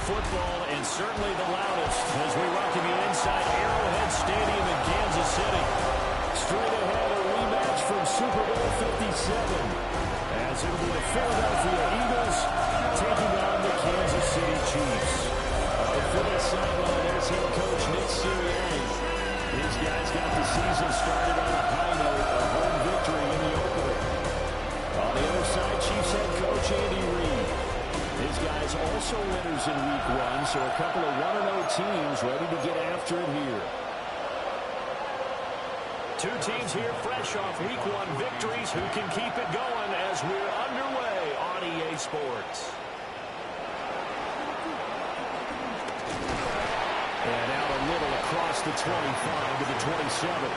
football, and certainly the loudest, as we welcome you inside Arrowhead Stadium in Kansas City. Straight ahead, a rematch from Super Bowl 57, as it'll be the Philadelphia Eagles taking on the Kansas City Chiefs. For the sideline, there's head coach Nick Sirianni. His guys got the season started on a high note, a home victory in the opener. On the other side, Chiefs head coach Andy Reid. His guys also winners in Week 1, so a couple of 1-0 teams ready to get after it here. Two teams here fresh off Week 1 victories who can keep it going as we're underway on EA Sports. And out a little across the 25 to the 27.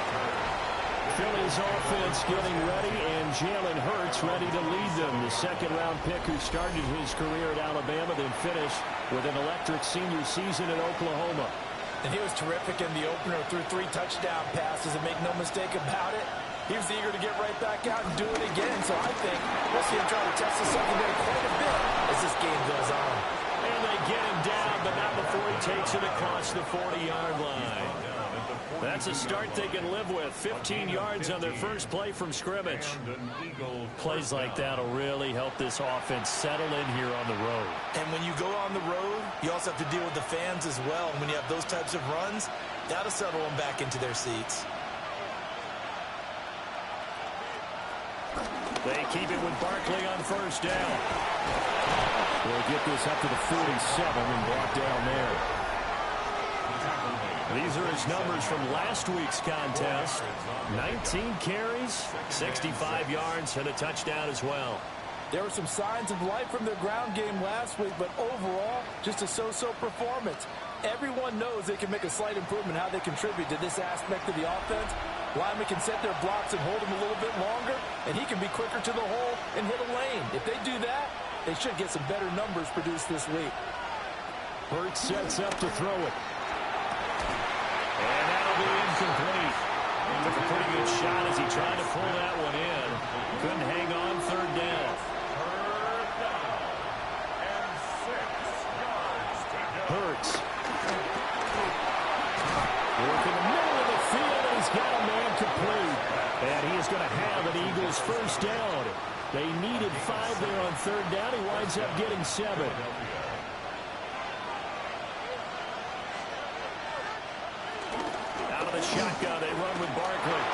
Philly's offense getting ready, and Jalen Hurts ready to lead them. The second-round pick who started his career at Alabama, then finished with an electric senior season at Oklahoma. And he was terrific in the opener, threw 3 touchdown passes, and make no mistake about it, he was eager to get right back out and do it again. So I think we'll see him try to test himself again quite a bit as this game goes on. And they get him down, but not before he takes it across the 40-yard line. That's a start they can live with. 15 yards on their first play from scrimmage. Plays like that will really help this offense settle in here on the road. And when you go on the road, you also have to deal with the fans as well. And when you have those types of runs, that'll settle them back into their seats. They keep it with Barkley on first down. They'll get this up to the 47 and brought down there. These are his numbers from last week's contest. 19 carries, 65 yards, and a touchdown as well. There were some signs of life from their ground game last week, but overall, just a so-so performance. Everyone knows they can make a slight improvement how they contribute to this aspect of the offense. Linemen can set their blocks and hold them a little bit longer, and he can be quicker to the hole and hit a lane. If they do that, they should get some better numbers produced this week. Hurts sets up to throw it. And that'll be incomplete. Took a pretty good shot as he tried to pull that one in. Couldn't hang on third down. Hurts. Work in the middle of the field, and he's got a man complete. And he is going to have an Eagles first down. They needed 5 there on third down. He winds up getting 7. Out of the shotgun, they run with Barkley.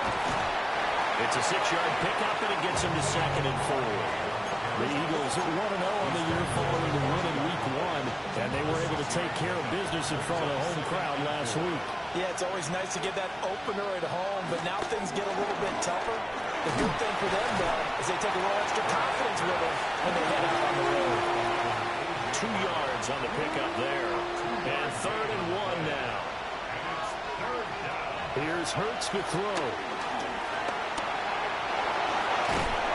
It's a 6-yard pickup, and it gets him to 2nd and 4. The Eagles 1-0 on the year following the win in Week 1, and they were able to take care of business in front of the home crowd last week. Yeah, it's always nice to get that opener at home, but now things get a little bit tougher. The good thing for them, though, is they take a little extra confidence with them when they head out on the road. 2 yards on the pickup there, and 3rd and 1 now. Here's Hurts to throw.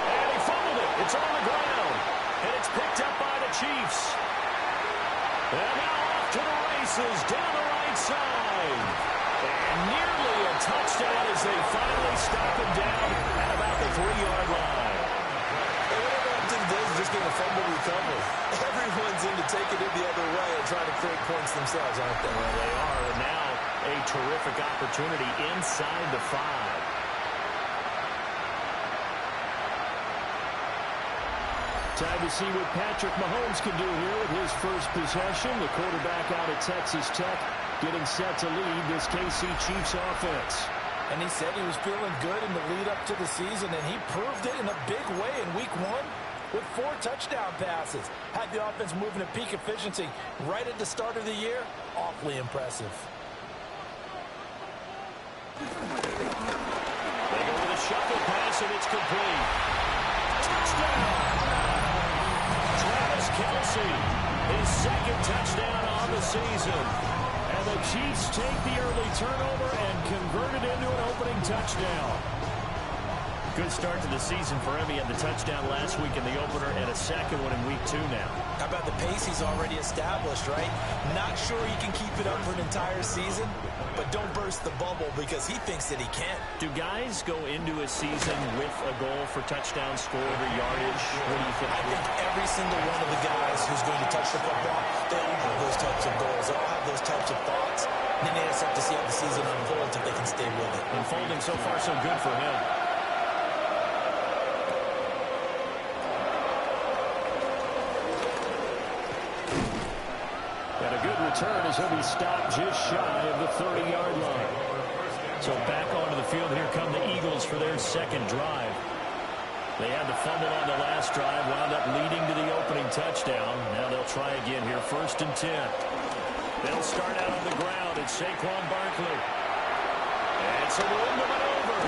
And he fumbled it. It's on the ground. And it's picked up by the Chiefs. And now off to the races down the right side. And nearly a touchdown as they finally stop him down at about the 3-yard line. And whatever happened to this, just getting a fumble recovery. Everyone's into taking it the other way and trying to create points themselves, aren't they? Well, they are. And now a terrific opportunity inside the 5. Time to see what Patrick Mahomes can do here with his first possession. The quarterback out of Texas Tech getting set to lead this KC Chiefs offense. And he said he was feeling good in the lead up to the season, and he proved it in a big way in Week 1 with 4 touchdown passes. Had the offense moving at peak efficiency right at the start of the year. Awfully impressive. They go with a shuffle pass, and it's complete. Touchdown! Kelsey, his 2nd touchdown on the season. And the Chiefs take the early turnover and convert it into an opening touchdown. Good start to the season for him. He had the touchdown last week in the opener and a 2nd one in Week 2 now. How about the pace he's already established, right? Not sure he can keep it up for an entire season, but don't burst the bubble because he thinks that he can. Do guys go into a season with a goal for touchdown score or yardage? What do you think? I think every single one of the guys who's going to touch the football, they have those types of goals. They all have those types of thoughts. And then they just have to see how the season unfolds if they can stay with it. Unfolding so far so good for him. And a good return as he'll be stopped just shy of the 30-yard line. So back onto the field, here come the Eagles for their second drive. They had the fumble on the last drive, wound up leading to the opening touchdown. Now they'll try again here, 1st and 10. They'll start out on the ground. It's Saquon Barkley. And it's a room to maneuver.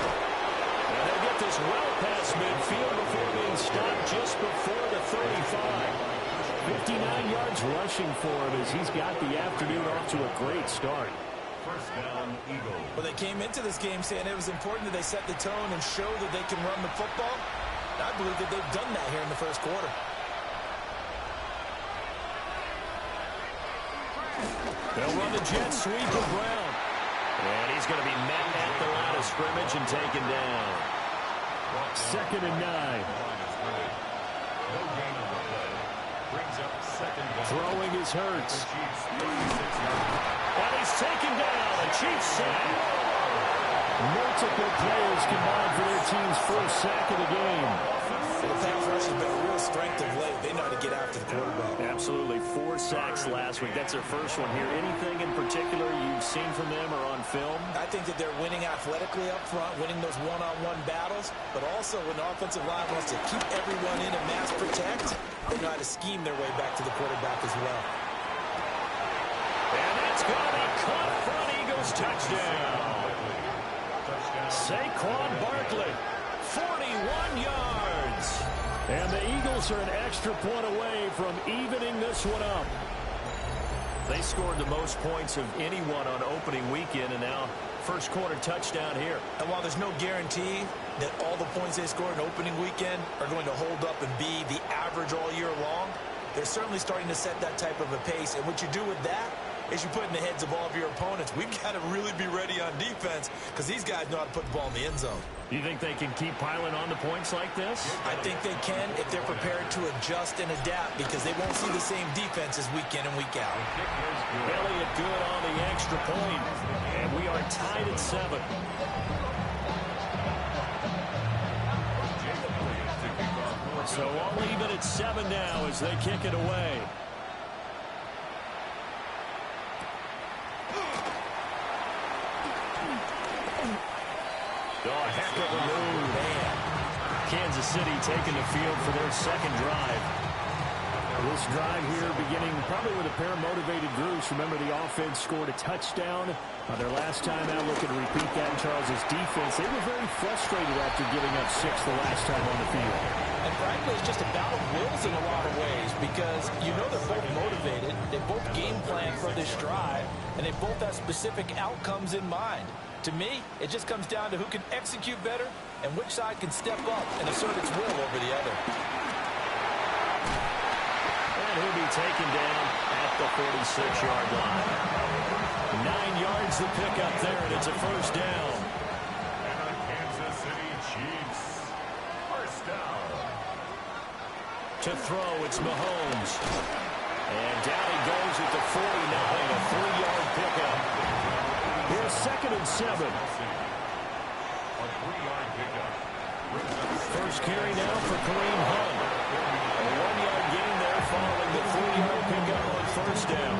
And they'll get this well past midfield before being stopped just before the 35. 59 yards rushing for him as he's got the afternoon off to a great start. First down, Eagles. Well, they came into this game saying it was important that they set the tone and show that they can run the football. I believe that they've done that here in the first quarter. They'll run the jet sweep of Brown. And he's going to be met at the line of scrimmage and taken down. 2nd and 9. Throwing is Hurts. And he's taken down. A Cheifs sack. Multiple players combined for their team's first sack of the game. The pass rush has been a real strength of late. They know how to get after the quarterback. Absolutely. 4 sacks last week. That's their first one here. Anything in particular you've seen from them or on film? I think that they're winning athletically up front, winning those one-on-one battles, but also when the offensive line wants to keep everyone in and mass protect, they know how to scheme their way back to the quarterback as well. And that's going to be caught front. Eagles touchdown. Saquon Barkley, 41 yards. And the Eagles are an extra point away from evening this one up. They scored the most points of anyone on opening weekend, and now first quarter touchdown here. And while there's no guarantee that all the points they scored in opening weekend are going to hold up and be the average all year long, they're certainly starting to set that type of a pace. And what you do with that is you put in the heads of all of your opponents, we've got to really be ready on defense because these guys know how to put the ball in the end zone. Do you think they can keep piling on the points like this? I think they can if they're prepared to adjust and adapt because they won't see the same defenses week in and week out. Elliott good on the extra point, and we are tied at 7. So all even at 7 now as they kick it away. Oh, heck of a move, man. Kansas City taking the field for their second drive. This drive here beginning probably with a pair of motivated groups. Remember, the offense scored a touchdown their last time out. Looking to repeat that in Charles's defense. They were very frustrated after giving up 6 the last time on the field. And frankly, it's just a battle of wills in a lot of ways because you know they're both motivated. They both game plan for this drive, and they both have specific outcomes in mind. To me, it just comes down to who can execute better and which side can step up and assert its will over the other. And he'll be taken down at the 46-yard line. 9 yards to pick up there, and it's a first down. And a Kansas City Chiefs. First down. To throw, it's Mahomes. And down he goes at the 49, a 3-yard pickup. Here's 2nd and 7. A 3-yard pickup. First carry now for Kareem Hunt. A 1-yard gain there following the 3-yard pickup on first down.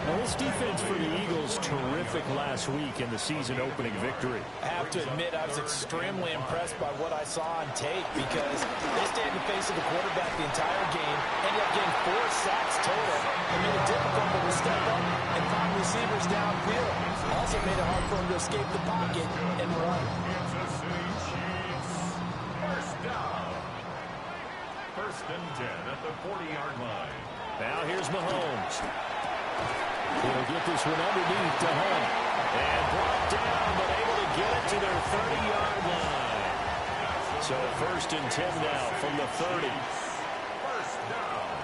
Now this defense for the Eagles, terrific last week in the season-opening victory. I have to admit, I was extremely impressed by what I saw on tape because they stayed in the face of the quarterback the entire game, ended up getting 4 sacks total, and made it difficult for him to step up and find receivers downfield. Also made it hard for him to escape the pocket and run. Kansas City Chiefs. First down. 1st and 10 at the 40-yard line. Now here's Mahomes. He'll get this one underneath to Hunt. And brought down, but able to get it to their 30-yard line. So 1st and 10 now from the 30. First down.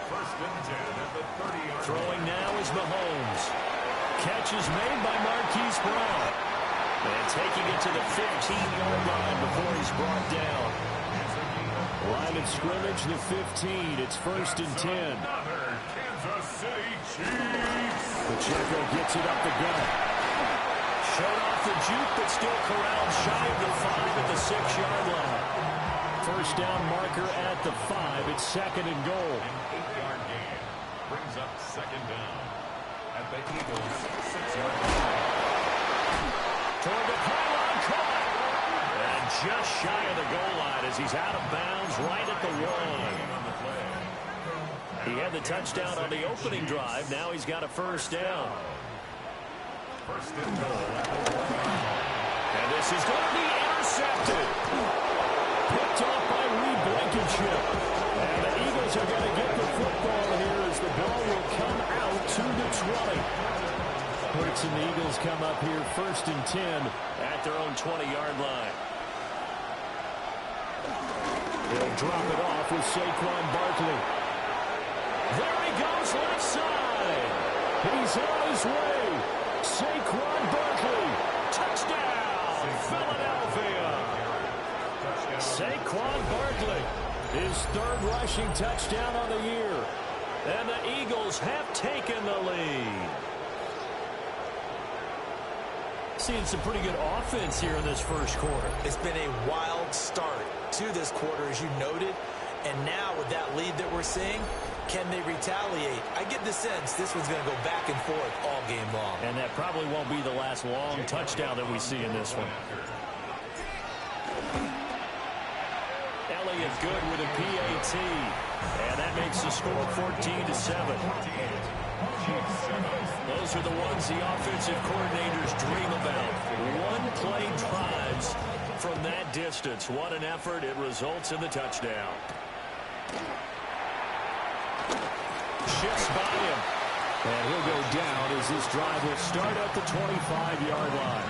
1st and 10 at the 30-yard line. Throwing now is Mahomes. Catch is made by Marquise Brown. And taking it to the 15-yard line before he's brought down. Line of scrimmage, the 15. It's 1st and 10. Another Kansas City Pacheco gets it up the gut. Showed off the juke, but still corralled shy of the 5 at the 6-yard line. First down marker at the 5. It's second and goal. An 8-yard gain brings up second down at the Eagles' 6-yard line. Toward the pylon, caught. And just shy of the goal line as he's out of bounds right at the 1. He had the touchdown on the opening drive. Now he's got a first down. First and goal at the 1. And this is going to be intercepted. Picked off by Reed Blankenship. And the Eagles are going to get the football here as the ball will come out to the 20. Hurts and the Eagles come up here first and 10 at their own 20-yard line. They'll drop it off with Saquon Barkley. There he goes left side. He's on his way. Saquon Barkley. Touchdown, Philadelphia. Saquon Barkley. His third rushing touchdown on the year. And the Eagles have taken the lead. Seeing some pretty good offense here in this first quarter. It's been a wild start to this quarter, as you noted. And now with that lead that we're seeing, can they retaliate? I get the sense this one's going to go back and forth all game long. And that probably won't be the last long touchdown that we see in this one. Elliott good with a PAT. And that makes the score 14-7. Those are the ones the offensive coordinators dream about. One-play drives from that distance. What an effort. It results in the touchdown. Shifts by him. And he'll go down as this drive will start at the 25-yard line.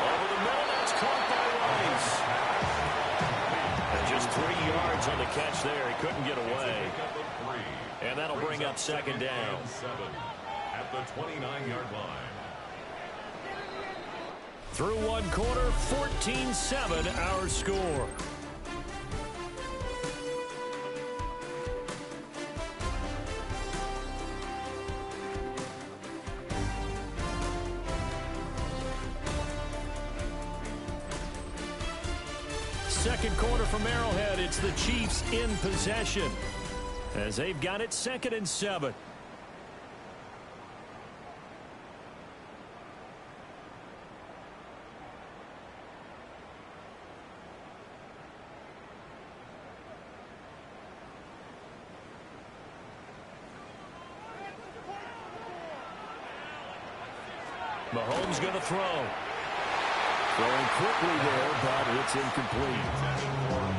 Over the middle, that's caught by Rice. And just 3 yards on the catch there. He couldn't get away. And that'll bring up second down. At the 29-yard line. Through one quarter, 14-7 our score. Second quarter from Arrowhead, it's the Chiefs in possession as they've got it 2nd and 7. Mahomes going to throw. Throwing quickly there, but it's incomplete.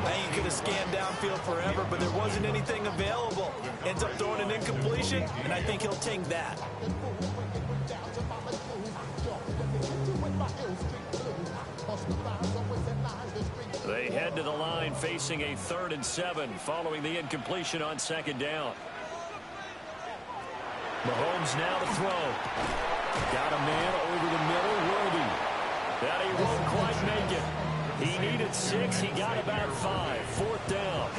I think you could have scanned downfield forever, but there wasn't anything available. Ends up throwing an incompletion, and I think he'll take that. They head to the line facing a 3rd and 7 following the incompletion on 2nd down. Mahomes now to throw. Got a man over the middle, Worthy. That he won't quite make it. He needed 6. He got about 5. 4th down.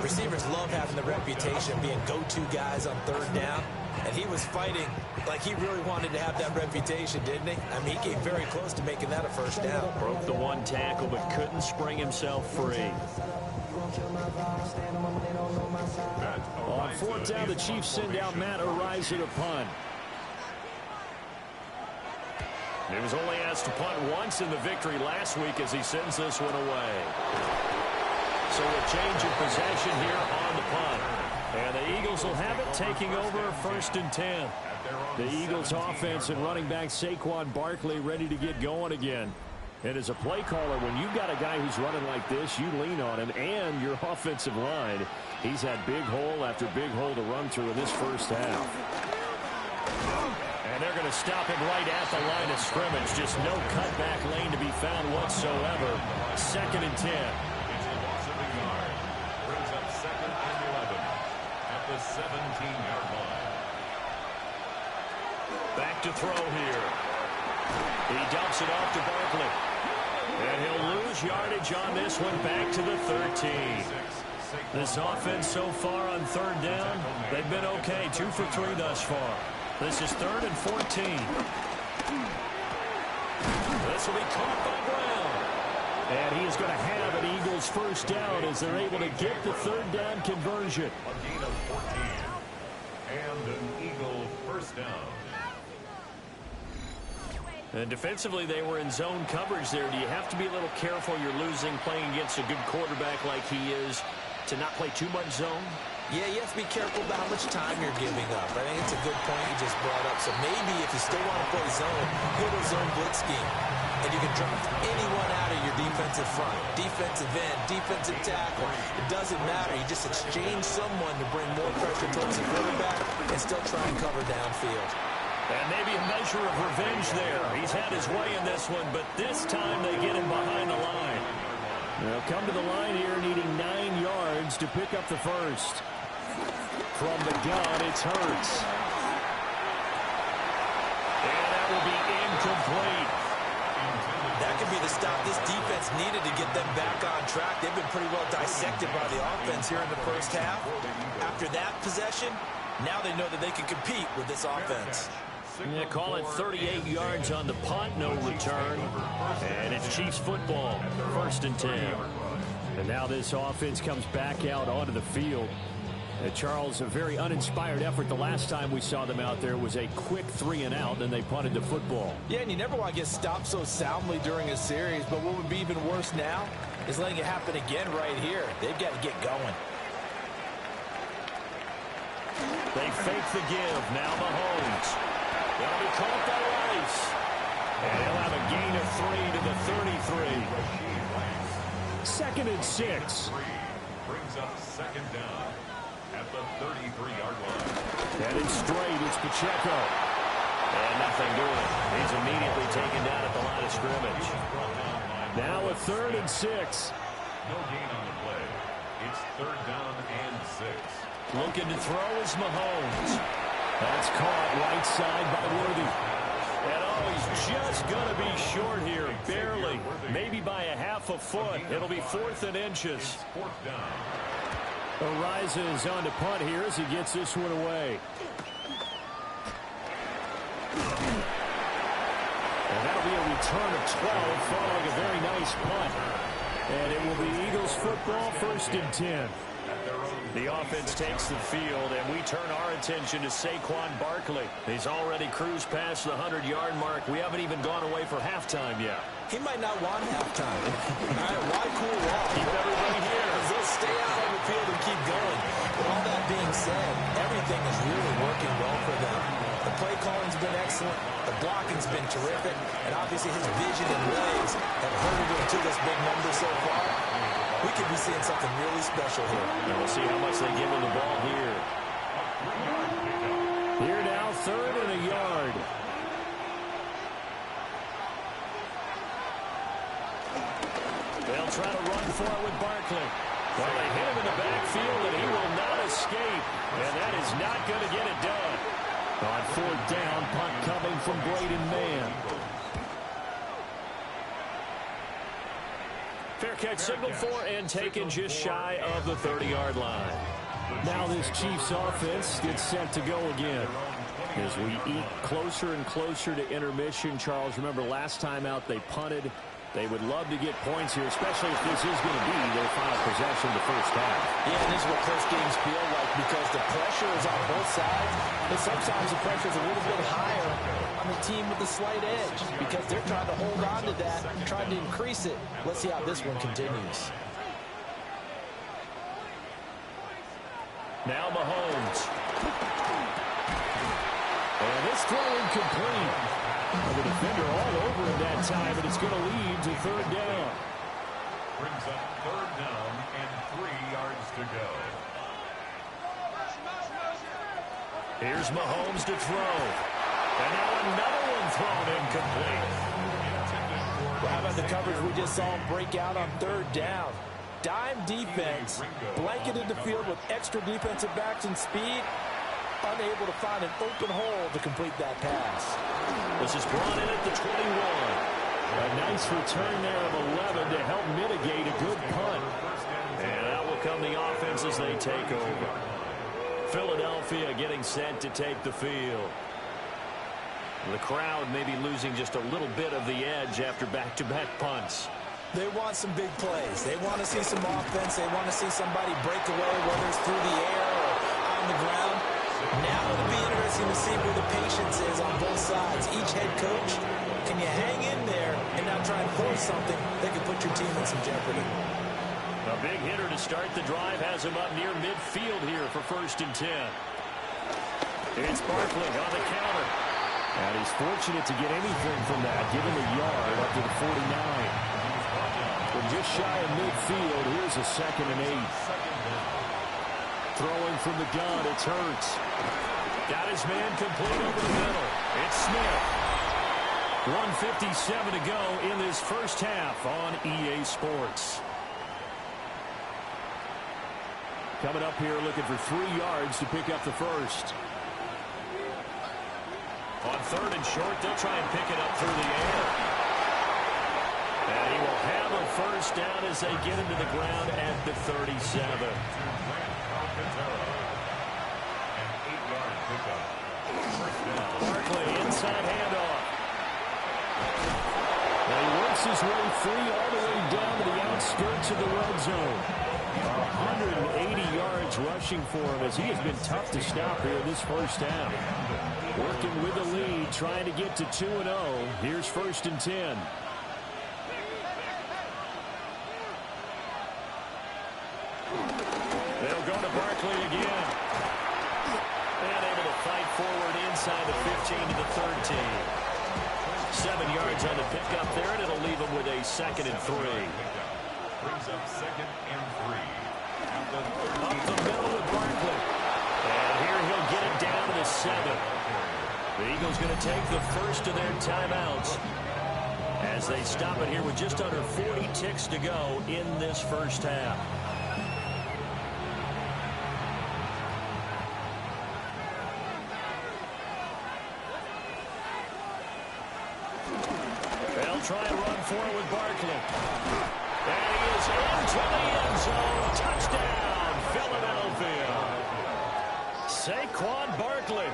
Receivers love having the reputation of being go-to guys on 3rd down. And he was fighting like he really wanted to have that reputation, didn't he? I mean, he came very close to making that a 1st down. Broke the 1 tackle, but couldn't spring himself free. On 4th down, the Chiefs send out Matt Ariza to punt. He was only asked to punt once in the victory last week as he sends this one away. So a change of possession here on the punt. And the Eagles will have it, taking over 1st and 10. The Eagles offense and running back Saquon Barkley ready to get going again. And as a play caller, when you've got a guy who's running like this, you lean on him and your offensive line. He's had big hole after big hole to run through in this first half. And they're going to stop him right at the line of scrimmage. Just no cutback lane to be found whatsoever. 2nd and 10. It's a loss of a yard. Brings up 2nd and 11 at the 17-yard line. Back to throw here. He dumps it off to Barkley. And he'll lose yardage on this one, back to the 13. This offense so far on third down, they've been okay. 2 for 3 thus far. This is 3rd and 14. This will be caught by Brown. And he is going to have an Eagles first down as they're able to get the third down conversion. A gain of 14. And an Eagle first down. And defensively, they were in zone coverage there. Do you have to be a little careful? You're losing playing against a good quarterback like he is to not play too much zone? Yeah, you have to be careful about how much time you're giving up. I think it's a good point you just brought up. So maybe if you still want to play zone, go to zone blitz scheme. And you can drop anyone out of your defensive front. Defensive end, defensive tackle. It doesn't matter. You just exchange someone to bring more pressure towards the quarterback and still try and cover downfield. And maybe a measure of revenge there. He's had his way in this one, but this time they get him behind the line. They'll come to the line here needing 9 yards to pick up the first. From the gun, it's Hurts. And that will be incomplete. That could be the stop this defense needed to get them back on track. They've been pretty well dissected by the offense here in the first half. After that possession, now they know that they can compete with this offense. Yeah, call it 38 yards on the punt, no return. And it's Chiefs football, 1st and 10. And now this offense comes back out onto the field. Charles, a very uninspired effort. The last time we saw them out there was a quick 3 and out, and they punted the football. Yeah, and you never want to get stopped so soundly during a series, but what would be even worse now is letting it happen again right here. They've got to get going. They fake the give. Now Mahomes. They'll be caught by Rice. And he'll have a gain of 3 to the 33. 2nd and 6. Brings up 2nd down at the 33-yard line. Headed straight, it's Pacheco. And nothing doing. He's immediately taken down at the line of scrimmage. Now a 3rd and 6. No gain on the play. It's 3rd down and 6. Looking to throw is Mahomes. That's caught right side by Worthy. And oh, he's just going to be short here, barely. Maybe by a half a foot. It'll be 4th and inches. 4th down. Ariza is on to punt here as he gets this one away. And that'll be a return of 12 following a very nice punt. And it will be Eagles football, 1st and 10. The offense takes the field, and we turn our attention to Saquon Barkley. He's already cruised past the 100-yard mark. We haven't even gone away for halftime yet. He might not want halftime. Why cool off? Keep everybody here. They'll stay out on the field and keep going. But all that being said, everything is really working well for them. The play calling's been excellent. The blocking's been terrific. And obviously his vision and legs have herded him to this big number so far. We could be seeing something really special here. And we'll see how much they give him the ball here. Here now, 3rd and a yard. They'll try to run for it with Barkley. Well, they hit him in the backfield, and he will not escape. And that is not going to get it done. On 4th down, punt coming from Braden Mann. Fair catch signaled for and taken just shy of the 30-yard line. Now this Chiefs offense gets set to go again. As we eat closer and closer to intermission, Charles, remember last time out they punted. They would love to get points here, especially if this is going to be their final possession the first half. Yeah, and this is what close games feel like because the pressure is on both sides. But sometimes the pressure is a little bit higher on the team with the slight edge because they're trying to hold on to that, trying to increase it. Let's see how this one continues. Now Mahomes. And this throw incomplete. The defender all over him that time, and it's going to lead to 3rd down. Brings up 3rd down and 3 yards to go. Here's Mahomes to throw. And now another one thrown incomplete. Well, how about the coverage we just saw him break out on 3rd down? Dime defense, blanketed the field with extra defensive backs and speed, unable to find an open hole to complete that pass. This is brought in at the 21. nice return there of 11 to help mitigate a good punt. And out will come the offense as they take over. Philadelphia getting set to take the field. The crowd may be losing just a little bit of the edge after back-to-back punts. They want some big plays. They want to see some offense. They want to see somebody break away, whether it's through the air or on the ground. Now it'll be interesting to see where the patience is on both sides. Each head coach, can you hang in there and not try and force something that could put your team in some jeopardy? A big hitter to start the drive has him up near midfield here for 1st and 10. It's Barkley on the counter. And he's fortunate to get anything from that, given the yard up to the 49. From just shy of midfield, here's a 2nd and 8. Throwing from the gun, it's Hurts. Got his man complete over the middle. It's Smith. 1:57 to go in this first half on EA Sports. Coming up here looking for 3 yards to pick up the first. On 3rd and short, they'll try and pick it up through the air. And he will have a first down as they get him to the ground at the 37. Barkley, inside handoff. And he works his way free all the way down to the outskirts of the red zone. 180 yards rushing for him as he has been tough to stop here in this first half. Working with the lead, trying to get to 2-0. Here's 1st and 10. They'll go to Barkley again. And able to fight forward inside the 15 to the 13. 7 yards on the pickup there, and it'll leave him with a 2nd and 3. Brings up 2nd and 3. Up the middle with Barkley. And here he'll get it down to the 7. The Eagles going to take the first of their timeouts as they stop it here with just under 40 ticks to go in this first half. They'll try and run for it with Barkley. And he is into the end zone. Touchdown, Philadelphia. Saquon Barkley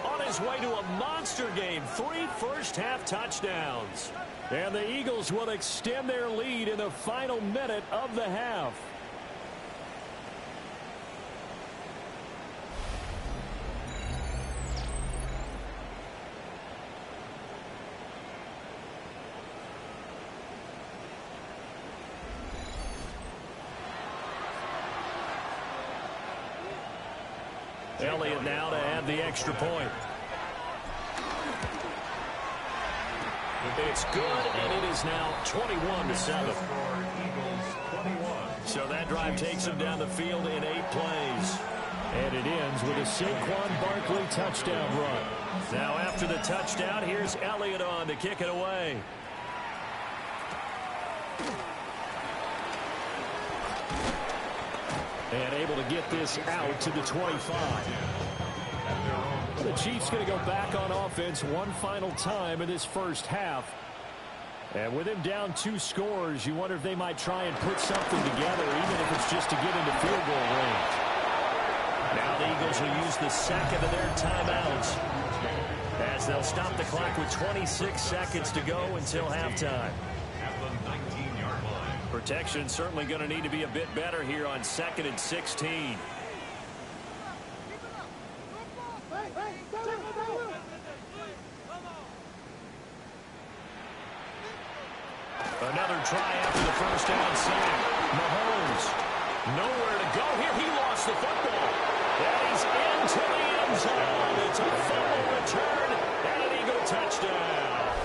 on his way to a monster game. 3 first-half touchdowns. And the Eagles will extend their lead in the final minute of the half. Elliott now to add the extra point. It's good, and it is now 21-7. So that drive takes him down the field in 8 plays. And it ends with a Saquon Barkley touchdown run. Now after the touchdown, here's Elliott on to kick it away. And able to get this out to the 25. The Chiefs going to go back on offense one final time in this first half. And with him down 2 scores, you wonder if they might try and put something together, even if it's just to get into field goal range. Now the Eagles will use the second of their timeouts as they'll stop the clock with 26 seconds to go until halftime. Protection certainly going to need to be a bit better here on 2nd and 16. Another try after the first down sack. Mahomes, nowhere to go here. He lost the football. And he's into the end zone. It's a fumble return and an Eagle touchdown.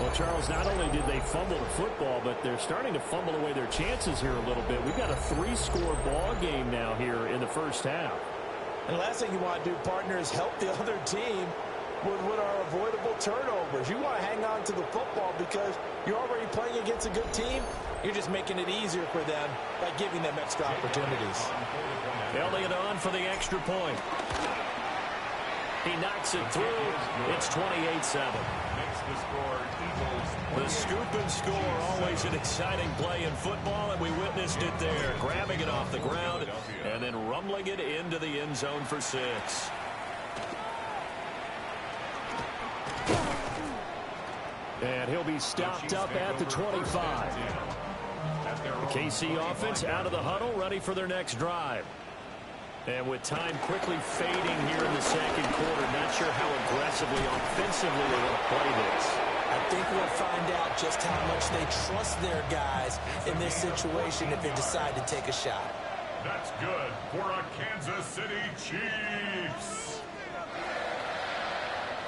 Well, Charles, not only did they fumble the football, but they're starting to fumble away their chances here a little bit. We've got a 3-score ball game now here in the first half. And the last thing you want to do, partner, is help the other team with our avoidable turnovers. You want to hang on to the football because you're already playing against a good team. You're just making it easier for them by giving them extra opportunities. Elliott on for the extra point. He knocks it through. It's 28-7. Makes the score Eagles. The The scoop and score, always an exciting play in football, and we witnessed it there. Grabbing it off the ground and then rumbling it into the end zone for 6. And he'll be stopped up at the 25. The KC offense out of the huddle, ready for their next drive. And with time quickly fading here in the second quarter, not sure how aggressively, offensively they want to play this. I think we'll find out just how much they trust their guys in this situation if they decide to take a shot. That's good for a Kansas City Chiefs.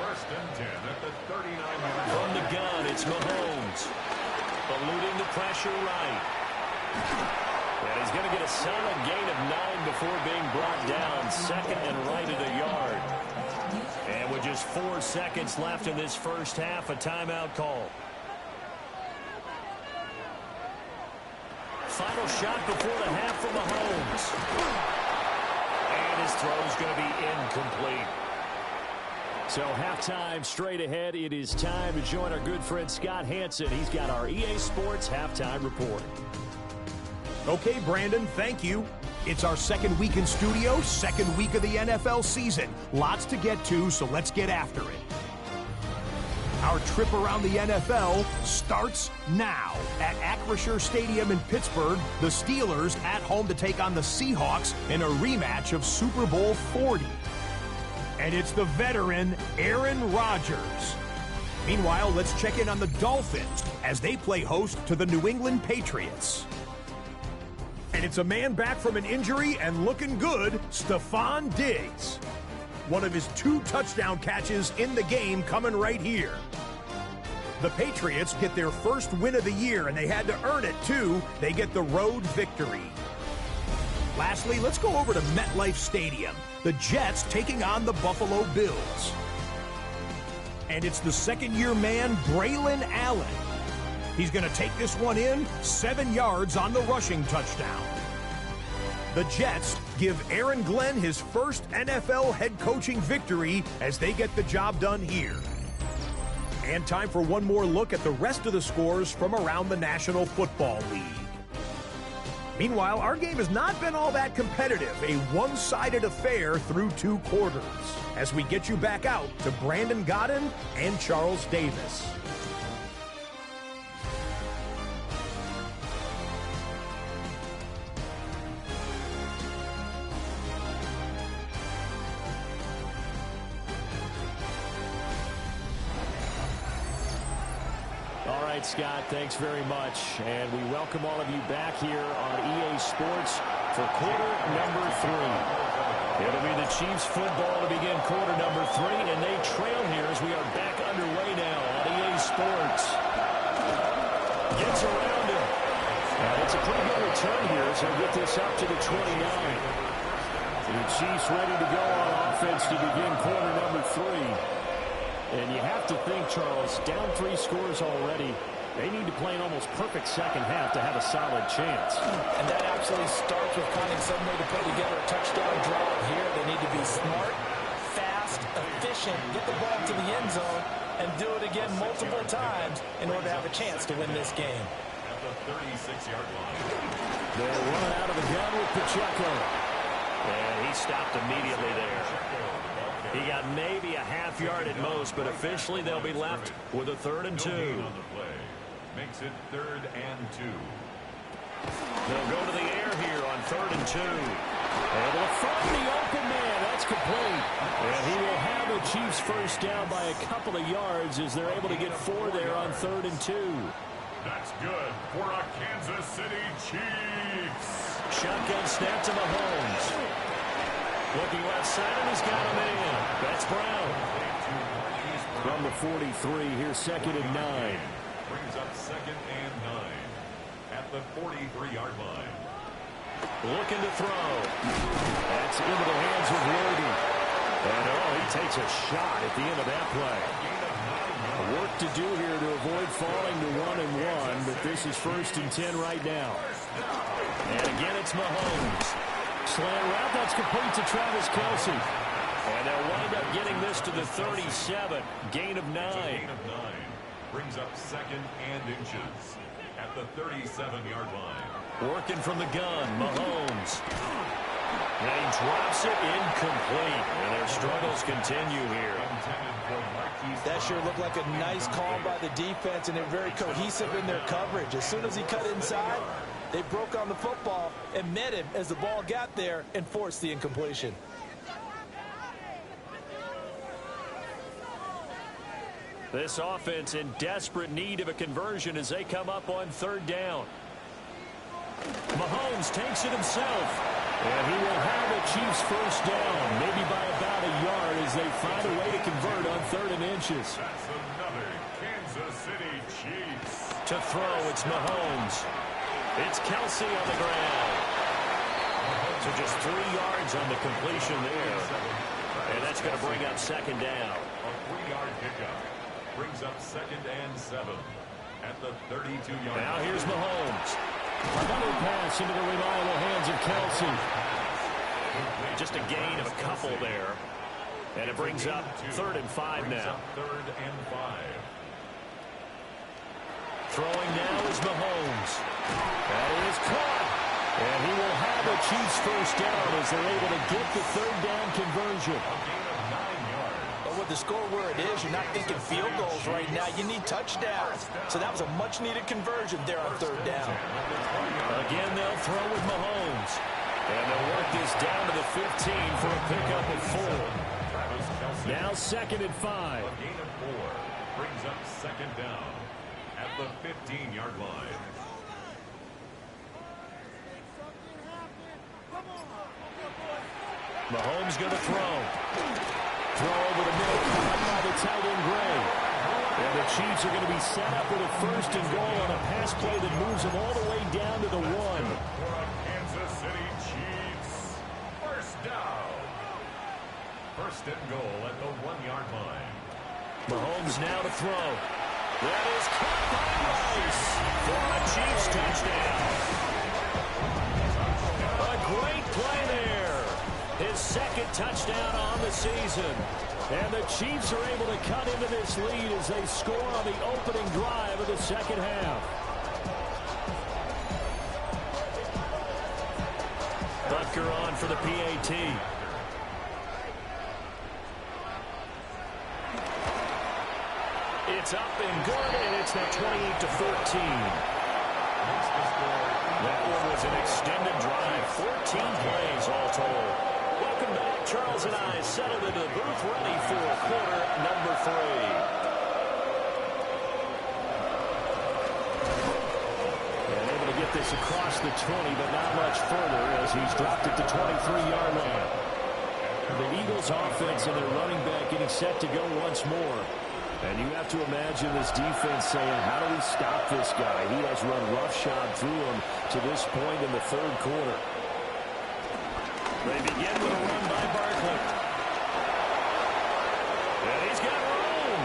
First and 10 at the 39-yard line. From the gun, it's Mahomes. Eluding the pressure right. And he's going to get a solid gain of 9 before being brought down. Second and right at a yard. And with just 4 seconds left in this first half, a timeout call. Final shot before the half from Mahomes. And his throw's going to be incomplete. So halftime straight ahead. It is time to join our good friend Scott Hansen. He's got our EA Sports halftime report. Okay, Brandon, thank you. It's our second week in studio, second week of the NFL season. Lots to get to, so let's get after it. Our trip around the NFL starts now. At Acrisure Stadium in Pittsburgh, the Steelers at home to take on the Seahawks in a rematch of Super Bowl 40. And it's the veteran Aaron Rodgers. Meanwhile, let's check in on the Dolphins as they play host to the New England Patriots. And it's a man back from an injury and looking good, Stephon Diggs. One of his 2 touchdown catches in the game coming right here. The Patriots get their first win of the year, and they had to earn it, too. They get the road victory. Lastly, let's go over to MetLife Stadium. The Jets taking on the Buffalo Bills. And it's the second-year man, Braylon Allen. He's going to take this one in, 7 yards on the rushing touchdown. The Jets give Aaron Glenn his first NFL head coaching victory as they get the job done here. And time for one more look at the rest of the scores from around the National Football League. Meanwhile, our game has not been all that competitive, a one-sided affair through 2 quarters, as we get you back out to Brandon Godden and Charles Davis. Scott, thanks very much. And we welcome all of you back here on EA Sports for quarter number 3. It'll be the Chiefs football to begin quarter number 3, and they trail here as we are back underway now on EA Sports. Gets around him. And it's a pretty good return here, so he'll get this up to the 29. The Chiefs ready to go on offense to begin quarter number 3. And you have to think, Charles, down 3 scores already. They need to play an almost perfect second half to have a solid chance. And that absolutely starts with finding some way to put together a touchdown drive here. They need to be smart, fast, efficient, get the ball to the end zone, and do it again multiple times in order to have a chance to win this game. At the 36-yard line. They'll run out of the gun with Pacheco. And he stopped immediately there. He got maybe a half yard at most, but officially they'll be left with a 3rd and 2. Makes it 3rd and 2. They'll go to the air here on 3rd and 2. And they'll find the open man. That's complete. And he will have the Chiefs first down by a couple of yards as they're able to get 4 there on 3rd and 2. That's good for a Kansas City Chiefs. Shotgun snap to Mahomes. Looking left side, and he's got him in. That's Brown. From the 43, here's 2nd and 9. Brings up 2nd and 9 at the 43-yard line. Looking to throw. That's into the hands of Worthy. And he takes a shot at the end of that play. Work to do here to avoid falling to 1-1, but this is 1st and 10 right now. And again, it's Mahomes. Slant route, that's complete to Travis Kelce. And they'll wind up getting this to the 37. Gain of 9. Brings brings up 2nd and inches at the 37-yard line. Working from the gun, Mahomes. And he drops it incomplete. And their struggles continue here. That sure looked like a nice call by the defense, and they're very cohesive in their coverage. As soon as he cut inside, they broke on the football and met him as the ball got there and forced the incompletion. This offense in desperate need of a conversion as they come up on 3rd down. Mahomes takes it himself. And he will have a Chiefs first down, maybe by about a yard as they find a way to convert on 3rd and inches. That's another Kansas City Chiefs. To throw, it's Mahomes. It's Kelsey on the ground. So just 3 yards on the completion there. And that's going to bring up 2nd down. A 3-yard pickup brings up 2nd and 7 at the 32-yard line. Now here's Mahomes. Another pass into the reliable hands of Kelsey. Just a gain of a couple there. And it brings up 3rd and 5 now. 3rd and 5. Throwing now is Mahomes. That is caught. And he will have a Chiefs first down as they're able to get the 3rd down conversion. A gain of 9 yards. But with the score where it is, you're not thinking field goals right now. You need touchdowns. So that was a much-needed conversion there on 3rd down. Again, they'll throw with Mahomes. And they'll work this down to the 15 for a pickup of 4. Now 2nd and 5. A gain of 4 brings up 2nd down at the 15-yard line. Mahomes going to throw. Throw over the middle, caught by the tight end Gray. And the Chiefs are going to be set up with a 1st and goal on a pass play that moves them all the way down to the 1. For a Kansas City Chiefs first down. 1st and goal at the 1-yard line. Mahomes now to throw. That is caught by Rice for a Chiefs touchdown. A great play there. His 2nd touchdown on the season. And the Chiefs are able to cut into this lead as they score on the opening drive of the 2nd half. Butker on for the PAT. It's up and good, and it's now 28-14. That one was an extended drive, 14 plays all told. Welcome back. Charles and I settled into the booth, ready for quarter number 3. And able to get this across the 20, but not much further as he's dropped it to 23-yard line. The Eagles offense and their running back getting set to go once more. And you have to imagine this defense saying, how do we stop this guy? He has run roughshod through him to this point in the 3rd quarter. They begin with a run by Barkley. And he's got room.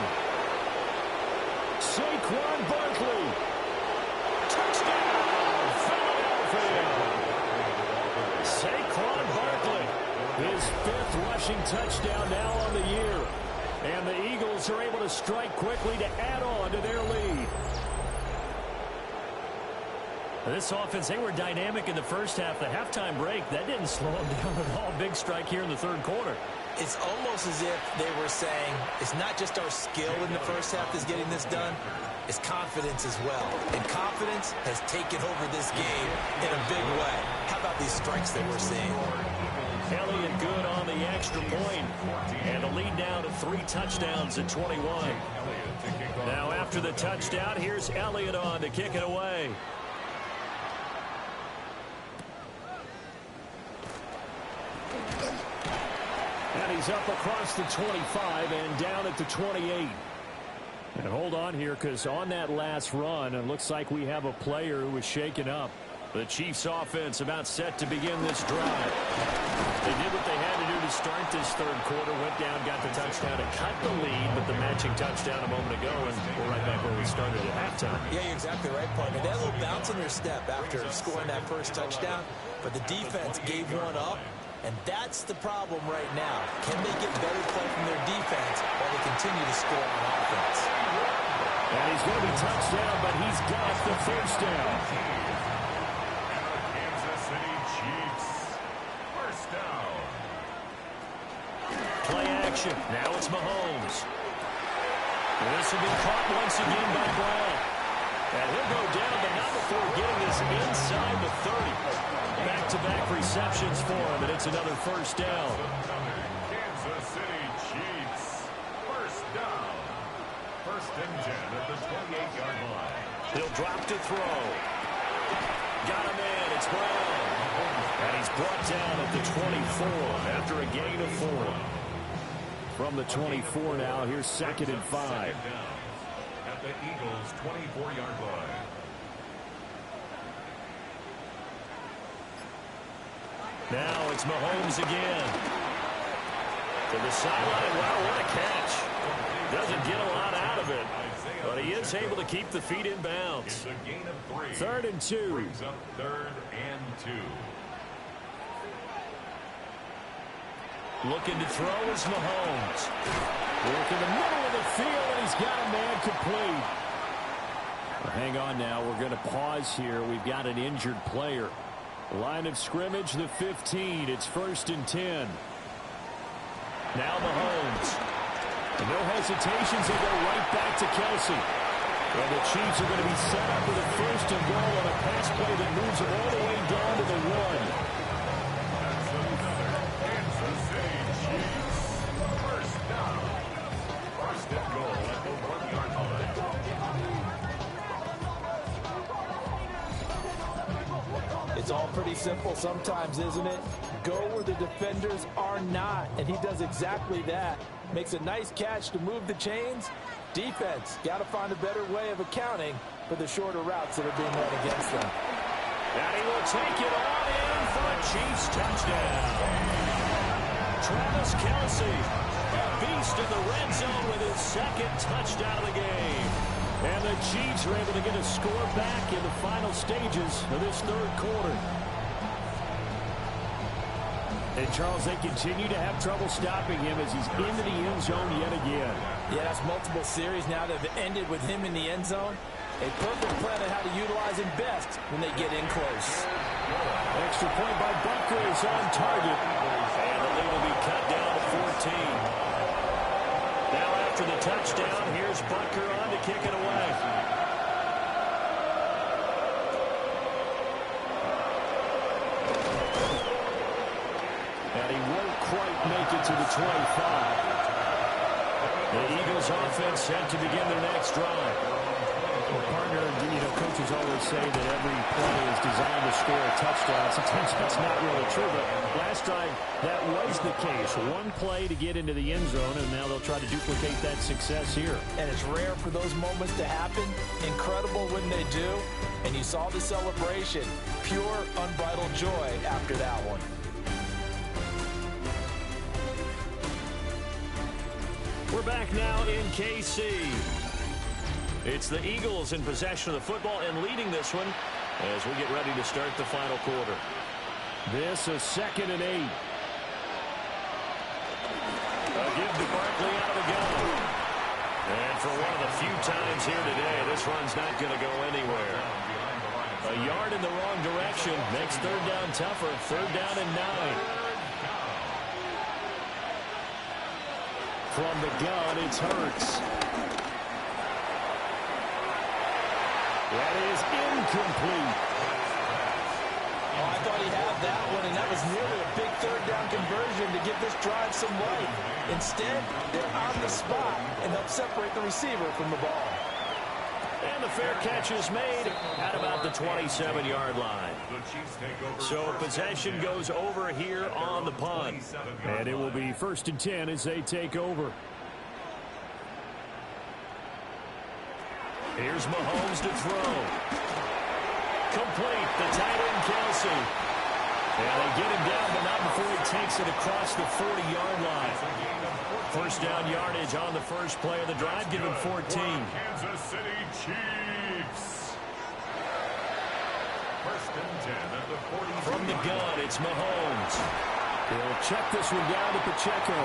Saquon Barkley. Touchdown, Philadelphia. Saquon Barkley. His 5th rushing touchdown now on the year. And the Eagles are able to strike quickly to add on to their lead. This offense, they were dynamic in the first half. The halftime break, that didn't slow them down at all. Big strike here in the 3rd quarter. It's almost as if they were saying, it's not just our skill in the first half that's getting this done, it's confidence as well. And confidence has taken over this game in a big way. How about these strikes that we're seeing? Elliott good on the extra point. And the lead now to 3 touchdowns at 21. Now after the touchdown, here's Elliott on to kick it away. And he's up across the 25 and down at the 28. And hold on here, because on that last run, it looks like we have a player who was shaken up. The Chiefs offense about set to begin this drive. They did what they had to do to start this 3rd quarter, went down, got the touchdown to cut the lead, but the matching touchdown a moment ago, and we're right back where we started at halftime. Yeah, you're exactly right, partner. They had a little bounce in their step after scoring that first touchdown, but the defense gave one up, and that's the problem right now. Can they get better play from their defense while they continue to score on offense? And he's going to be touched down, but he's got the first down. Kansas City Chiefs. First down. Play action. Now it's Mahomes. This will be caught once again by Brown. And he'll go down, but not before getting this inside the 30. Back-to-back receptions for him, and it's another first down. Kansas City Chiefs. First down. First and 10 at the 28-yard line. He'll drop to throw. Got a man. It's Brown. And he's brought down at the 24 after a gain of 4. From the 24 now, here's second and 5. Second down at the Eagles' 24-yard line. Now it's Mahomes again. To the sideline. Wow, what a catch. Doesn't get a lot out of it, but he is able to keep the feet in bounds. It's a gain of 3. Third and 2. Brings up third and 2. Looking to throw is Mahomes. Work in the middle of the field, and he's got a man complete. Well, hang on now. We're going to pause here. We've got an injured player. Line of scrimmage, the 15. It's first and 10. Now Mahomes. And no hesitations. They go right back to Kelsey. And the Chiefs are going to be set up with a first and goal on a pass play that moves them all the way down to the 1. It's all pretty simple sometimes, isn't it? Go where the defenders are not, and he does exactly that. Makes a nice catch to move the chains. Defense, got to find a better way of accounting for the shorter routes that are being run against them. And he will take it all in for a Chiefs touchdown. Travis Kelce, a beast in the red zone with his second touchdown of the game. And the Chiefs are able to get a score back in the final stages of this third quarter. And, Charles, they continue to have trouble stopping him as he's into the end zone yet again. Yes, multiple series now that have ended with him in the end zone. A perfect plan on how to utilize him best when they get in close. Extra point by Butker is on target. And the lead will be cut down to 14. Now after the touchdown, here's Butker on to kick it away. And he won't quite make it to the 25. The Eagles offense set to begin their next drive. Well, partner, coaches always say that every play is designed to score a touchdown. Sometimes that's not really true, but last time that was the case. One play to get into the end zone, and now they'll try to duplicate that success here. And it's rare for those moments to happen. Incredible when they do. And you saw the celebration. Pure, unbridled joy after that one. We're back now in KC. It's the Eagles in possession of the football and leading this one as we get ready to start the final quarter. This is second and 8. A give to Barkley out of the gun. And for one of the few times here today, this run's not going to go anywhere. A yard in the wrong direction makes third down tougher. Third down and 9. From the gun, it's Hurts. That is incomplete. Oh, I thought he had that one, and that was nearly a big third down conversion to give this drive some life. Instead, they're on the spot and help separate the receiver from the ball. And the fair catch is made at about the 27-yard line. So possession goes over here on the punt. And it will be first and 10 as they take over. Here's Mahomes to throw. Complete. The tight end, Kelsey. And they get him down, but not before he takes it across the 40-yard line. First down yardage on the first play of the drive. Give him 14. Kansas City Chiefs. First and 10 at the 40. From the gun, it's Mahomes. He'll check this one down to Pacheco.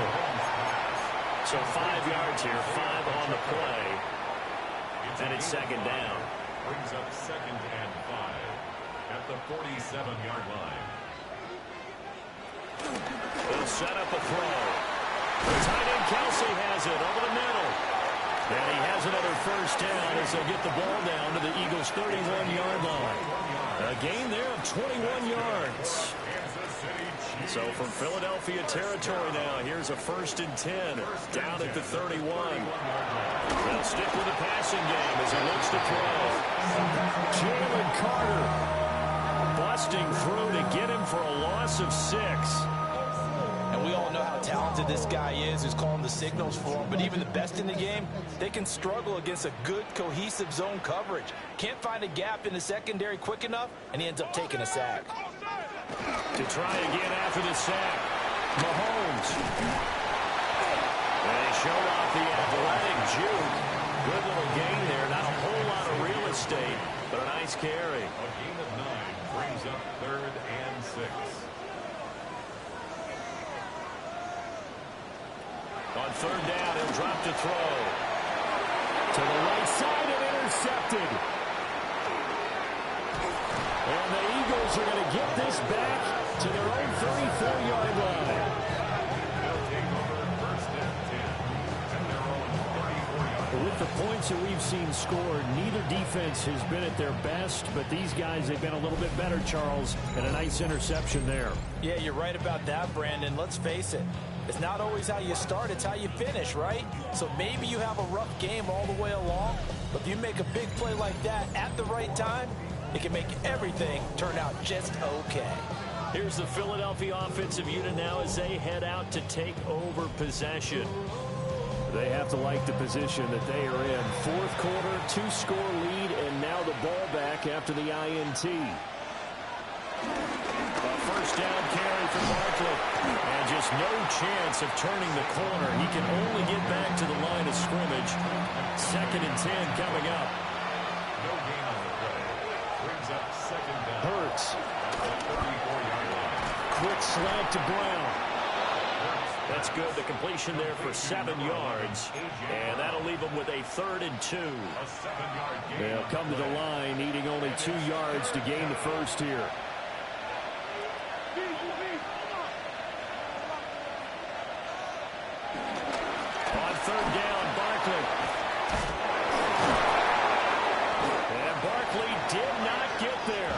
So 5 yards here, 5 on the play. And it's second down. Brings up 2nd and 5 at the 47-yard line. They'll set up a throw. The tight end Kelsey has it over the middle. And he has another first down as they get the ball down to the Eagles' 31-yard line. A gain there of 21 yards. So from Philadelphia territory now, here's a 1st and 10 down at the 31. They'll stick with the passing game as he looks to throw. Jalen Carter busting through to get him for a loss of 6. And we all know how talented this guy is who's calling the signals for him. But even the best in the game, they can struggle against a good, cohesive zone coverage. Can't find a gap in the secondary quick enough, and he ends up taking a sack. To try again after the sack, Mahomes. And they showed off the athletic juke. Good little gain there. Not a whole lot of real estate, but a nice carry. A gain of 9 brings up 3rd and 6. On 3rd down, he'll drop to throw. To the right side and intercepted. And the Eagles are going to get this back to their own 34-yard line. They'll take over 1st and 10 at their own 34-yard. With the points that we've seen scored, neither defense has been at their best, but these guys, they've been a little bit better, Charles, and a nice interception there. Yeah, you're right about that, Brandon. Let's face it. It's not always how you start, it's how you finish, right? So maybe you have a rough game all the way along, but if you make a big play like that at the right time, it can make everything turn out just okay. Here's the Philadelphia offensive unit now as they head out to take over possession. They have to like the position that they are in. 4th quarter, 2-score lead, and now the ball back after the INT. A first down carry for Barkley. And just no chance of turning the corner. He can only get back to the line of scrimmage. 2nd and 10 coming up. No gain on the play. Brings up 2nd down. Hurts. At the 34-yard line. Quick slant to Brown. That's good. The completion there for 7 yards. And that'll leave them with a 3rd and 2. A 7-yard gain. They'll come to the line, needing only 2 yards to gain the first here. On 3rd down, Barkley. And Barkley did not get there.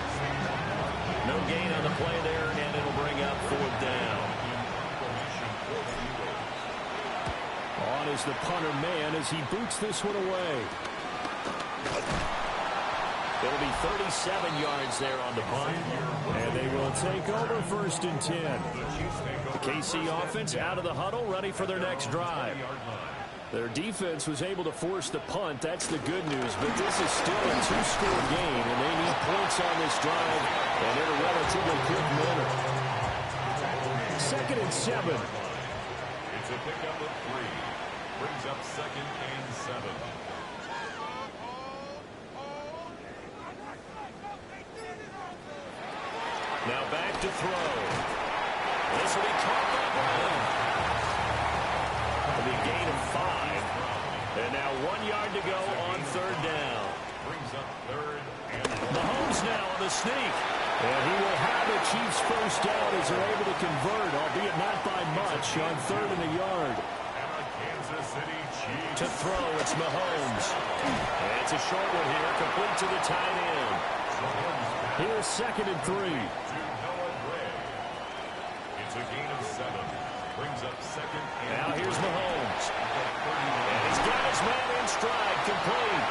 No gain on the play there, and it'll bring up 4th down. On is the punter man as he boots this one away. It'll be 37 yards there on the punt. And they will take over 1st and 10. The KC offense out of the huddle, ready for their next drive. Their defense was able to force the punt. That's the good news. But this is still a 2-score game, and they need points on this drive and in a relatively quick manner. 2nd and 7. It's a pickup of 3. Brings up 2nd and 7. Now back to throw. This will be caught by Brown. It'll be a gain of 5. And now 1 yard to go on 3rd down. Brings up 3rd and Mahomes now on the sneak. And he will have the Chiefs first down as they're able to convert, albeit not by much, on 3rd and a yard. and a Kansas City Chiefs. To throw, it's Mahomes. And it's a short one here, complete to the tight end. Here's 2nd and 3. To Noah Gray. It's a gain of 7. Brings up 2nd and Now here's Mahomes. And And he's got his man in stride, complete.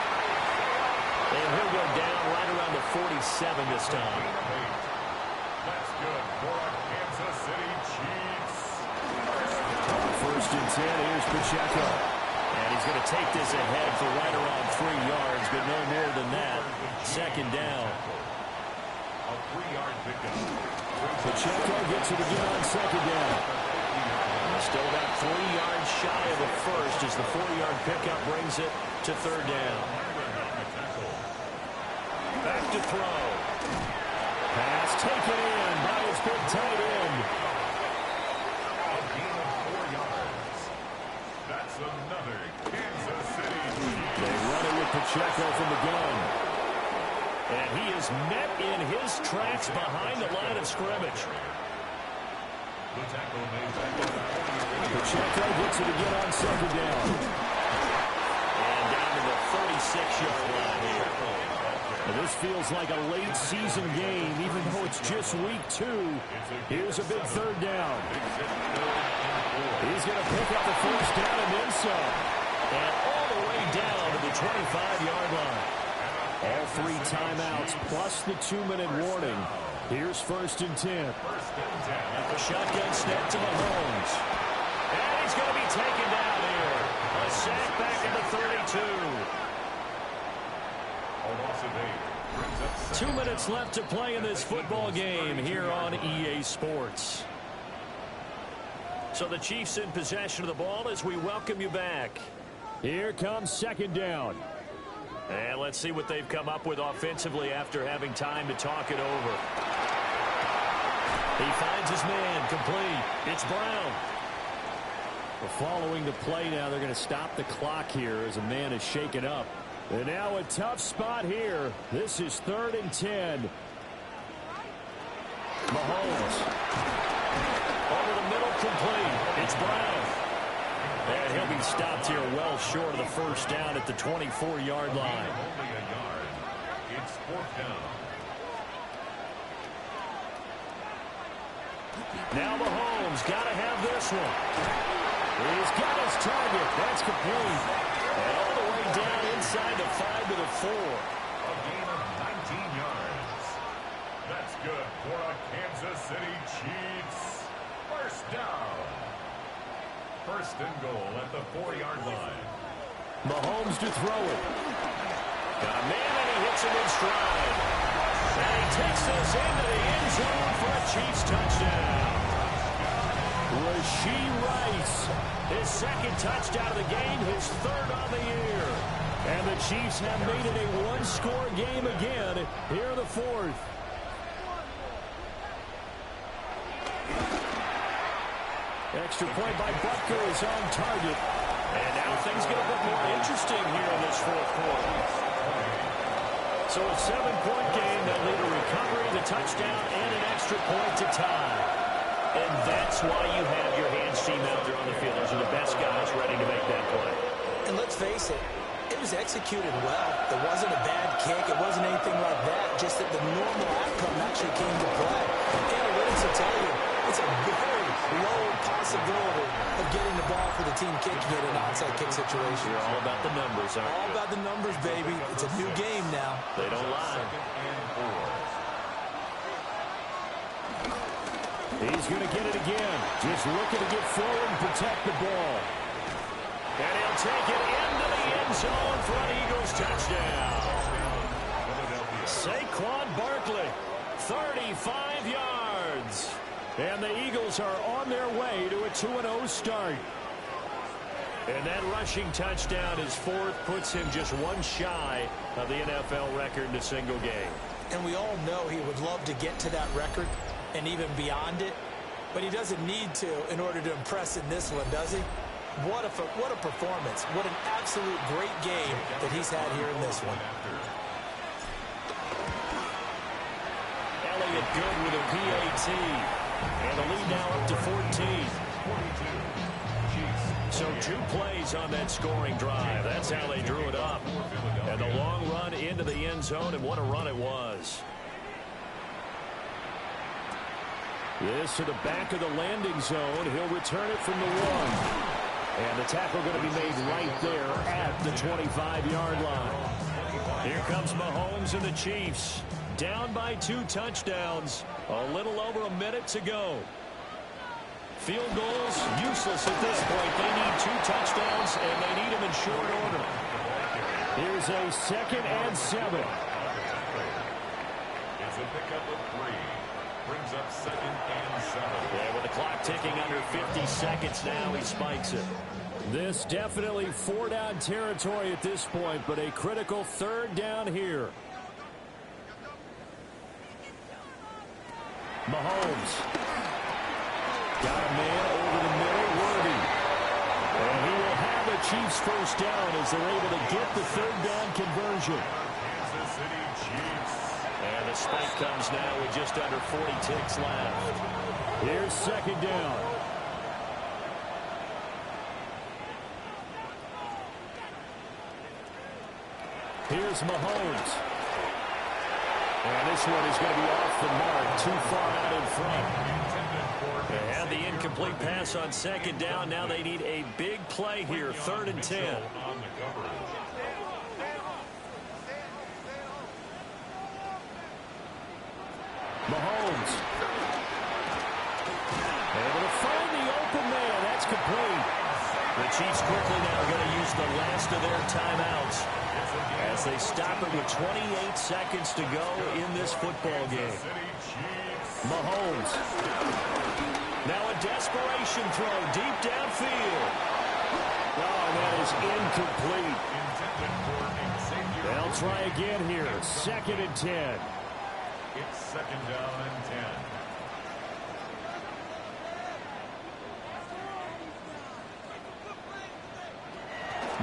And he'll go down right around the 47 this time. that's good for our Kansas City Chiefs. 1st and 10, here's Pacheco. And he's going to take this ahead for right around 3 yards, but no more than that. 2nd down. A 3-yard pickup. Pacheco gets it again on 2nd down. Still about 3 yards shy of the first as the 4-yard pickup brings it to 3rd down. Back to throw. Pass taken in by his big tight end. A gain of 4 yards. That's another Kansas City Chiefs. They run it with Pacheco from the gun. And he is met in his tracks behind the line of scrimmage. Pacheco gets it again on second down. And down to the 36-yard line here. And this feels like a late season game, even though it's just week 2. Here's a big third down. He's going to pick up the first down and then some. And all the way down to the 25-yard line. All 3 timeouts plus the 2-minute warning. Here's 1st and 10. The shotgun snap to Mahomes. And he's going to be taken down here. A sack back at the 32. 2 minutes left to play in this football game here on EA Sports. So the Chiefs in possession of the ball as we welcome you back. Here comes second down. And let's see what they've come up with offensively after having time to talk it over. He finds his man complete. It's Brown. We're following the play now. They're going to stop the clock here as a man is shaken up. And now a tough spot here. This is 3rd and 10. Mahomes. Over the middle, complete. It's Brown. And he'll be stopped here well short of the first down at the 24-yard line. Only a yard. It's 4th down. Now Mahomes got to have this one. He's got his target. That's complete. And all the way down inside the 5 to the 4. A gain of 19 yards. That's good for a Kansas City Chiefs. First down. 1st and goal at the 4-yard line. Mahomes to throw it. Got a man and he hits him in stride. And he takes this into the end zone for a Chiefs touchdown. Rashee Rice, his 2nd touchdown of the game, his 3rd on the year. And the Chiefs have made it a 1-score game again here in the 4th. Extra point by Butker is on target. And now things get a bit more interesting here in this 4th quarter. So a 7-point game that lead a recovery, the touchdown, and an extra point to tie. And that's why you have your hands team out there on the field. Those are the best guys ready to make that play. And let's face it, it was executed well. It wasn't a bad kick. It wasn't anything like that. Just that the normal outcome actually came to play. Analytics will tell you it's a very low possibility of getting the ball for the team kicking it in an onside kick situation. You're all about the numbers, aren't you? All about the numbers, baby. It's a new game now. They don't lie. 2nd and 4. He's going to get it again. Just looking to get forward and protect the ball. And he'll take it into the end zone for an Eagles touchdown. Saquon Barkley, 35 yards. And the Eagles are on their way to a 2-0 start. And that rushing touchdown, his 4th, puts him just 1 shy of the NFL record in a single game. And we all know he would love to get to that record and even beyond it. But he doesn't need to in order to impress in this one, does he? What a performance. What an absolute great game that he's had here in this one. Elliott good with a PAT. And the lead now up to 14. So 2 plays on that scoring drive. That's how they drew it up. And the long run into the end zone, and what a run it was. This to the back of the landing zone. He'll return it from the 1. And the tackle going to be made right there at the 25-yard line. Here comes Mahomes and the Chiefs. Down by 2 touchdowns. A little over a minute to go. Field goals useless at this point. They need 2 touchdowns, and they need them in short order. Here's a 2nd and 7. It's a pickup of 3. Brings up 2nd and 7. Yeah, with the clock ticking under 50 seconds now, he spikes it. This definitely 4-down territory at this point, but a critical 3rd down here. Mahomes. Got a man over the middle, Worthy. And he will have a Chiefs first down as they're able to get the third down conversion. Kansas City Chiefs. And the spike comes now with just under 40 ticks left. Here's second down. Here's Mahomes. And this one is going to be off the mark, too far out in front. They had the incomplete pass on second down. Now they need a big play here, 3rd and 10. Mahomes. Able to find the open man. That's complete. The Chiefs quickly now going to use the last of their timeouts as they stop it with 28 seconds to go in this football game. Mahomes. Now a desperation throw deep downfield. Oh, that is incomplete. They'll try again here. 2nd and 10. It's 2nd down and 10.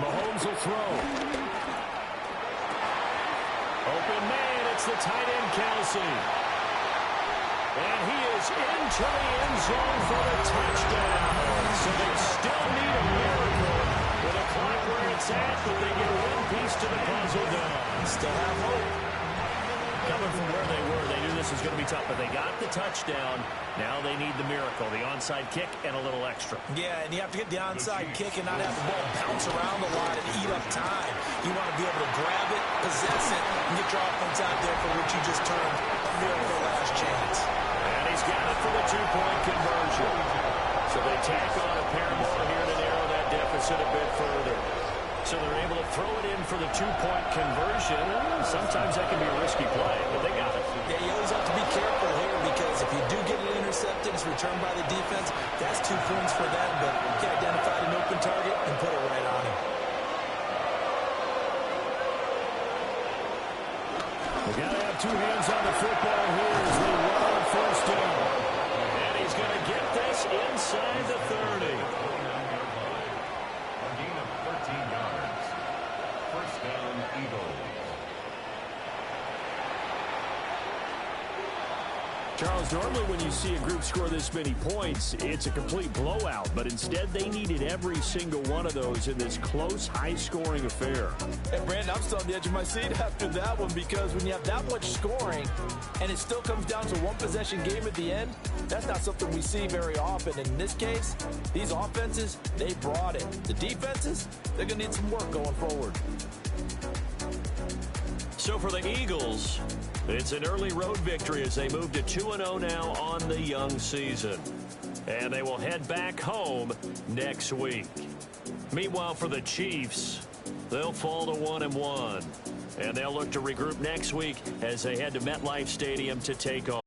Mahomes will throw. Open man, it's the tight end, Kelsey. And he is into the end zone for the touchdown. So they still need a miracle with a clock where it's at, but they get one piece to the puzzle done. Still have hope. Coming from where they were, they knew this was going to be tough, but they got the touchdown. Now they need the miracle, the onside kick and a little extra. Yeah, and you have to get the onside kick and not have the ball bounce around a lot and eat up time. You want to be able to grab it, possess it, and get your offense out there for what you just termed a miracle last chance. And he's got it for the 2-point conversion. So they tack on a pair more here to narrow that deficit a bit further. So they're able to throw it in for the 2-point conversion. Sometimes that can be a risky play, but they got it. Yeah, you always have to be careful here because if you do get it intercepted, it's returned by the defense. That's 2 points for them, but you can identify an open target and put it right on him. They got to have 2 hands on the football here as they run on 1st down. And he's going to get this inside the 30. Charles, normally when you see a group score this many points, it's a complete blowout. But instead, they needed every single one of those in this close, high-scoring affair. And, Brandon, I'm still on the edge of my seat after that one because when you have that much scoring and it still comes down to one possession game at the end, that's not something we see very often. In this case, these offenses, they brought it. The defenses, they're going to need some work going forward. So for the Eagles, it's an early road victory as they move to 2-0 now on the young season. And they will head back home next week. Meanwhile, for the Chiefs, they'll fall to 1-1. And they'll look to regroup next week as they head to MetLife Stadium to take on